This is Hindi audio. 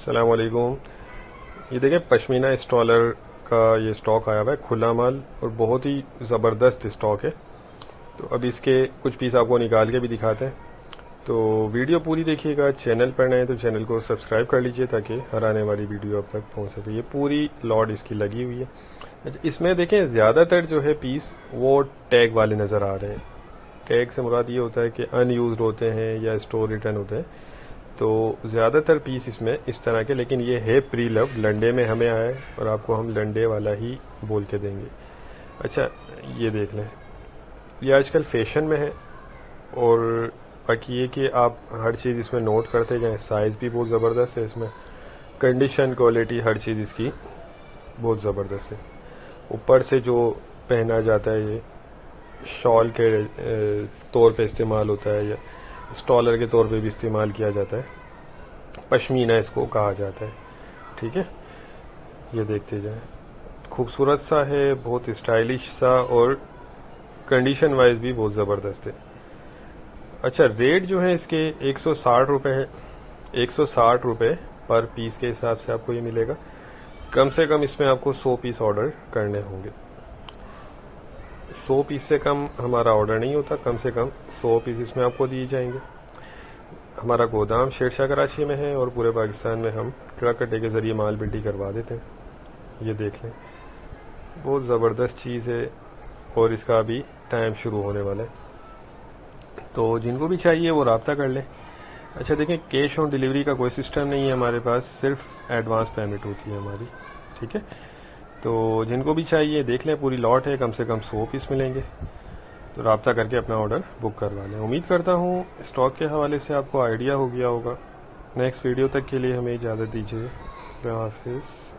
अस्सलाम वालेकुम। ये देखें पश्मीना स्टॉलर का ये स्टॉक आया हुआ है, खुला माल और बहुत ही ज़बरदस्त स्टॉक है। तो अब इसके कुछ पीस आपको निकाल के भी दिखाते हैं। तो वीडियो पूरी देखिएगा। चैनल पर नए तो चैनल को सब्सक्राइब कर लीजिए ताकि हर आने वाली वीडियो अब तक पहुंच सके। ये पूरी लॉट इसकी लगी हुई है। अच्छा, इसमें देखें ज़्यादातर जो है पीस वो टैग वाले नज़र आ रहे हैं। टैग से मुराद ये होता है कि अनयूज्ड होते हैं या स्टोर रिटर्न होते हैं। तो ज़्यादातर पीस इसमें इस तरह के, लेकिन ये है प्री लव, लंडे में हमें आया है और आपको हम लंडे वाला ही बोल के देंगे। अच्छा, ये देख लें, ये आजकल फैशन में है। और बाकी ये कि आप हर चीज़ इसमें नोट करते जाएं। साइज़ भी बहुत ज़बरदस्त है इसमें, कंडीशन, क्वालिटी, हर चीज़ इसकी बहुत ज़बरदस्त है। ऊपर से जो पहना जाता है ये शॉल के तौर पे इस्तेमाल होता है या स्टॉलर के तौर पे भी इस्तेमाल किया जाता है। पश्मीना इसको कहा जाता है। ठीक है, ये देखते जाएं, खूबसूरत सा है, बहुत स्टाइलिश सा और कंडीशन वाइज भी बहुत ज़बरदस्त है। अच्छा, रेट जो है इसके 160 रुपये है। 160 रुपये पर पीस के हिसाब से आपको ये मिलेगा। कम से कम इसमें आपको 100 पीस ऑर्डर करने होंगे। 100 पीस से कम हमारा ऑर्डर नहीं होता, कम से कम 100 पीस इसमें आपको दिए जाएंगे। हमारा गोदाम शेरशाह कराची में है और पूरे पाकिस्तान में हम ट्रक अड्डे के ज़रिए माल बिल्डी करवा देते हैं। ये देख लें, बहुत ज़बरदस्त चीज़ है और इसका अभी टाइम शुरू होने वाला है। तो जिनको भी चाहिए वो रब्ता कर लें। अच्छा देखें, कैश ऑन डिलीवरी का कोई सिस्टम नहीं है हमारे पास, सिर्फ एडवांस पेमेंट होती है हमारी। ठीक है, तो जिनको भी चाहिए देख लें, पूरी लॉट है, कम से कम 100 पीस मिलेंगे। तो रब्ता करके अपना ऑर्डर बुक करवा लें। उम्मीद करता हूँ स्टॉक के हवाले से आपको आइडिया हो गया होगा। नेक्स्ट वीडियो तक के लिए हमें इजाज़त दीजिए। अल्लाह हाफिज़।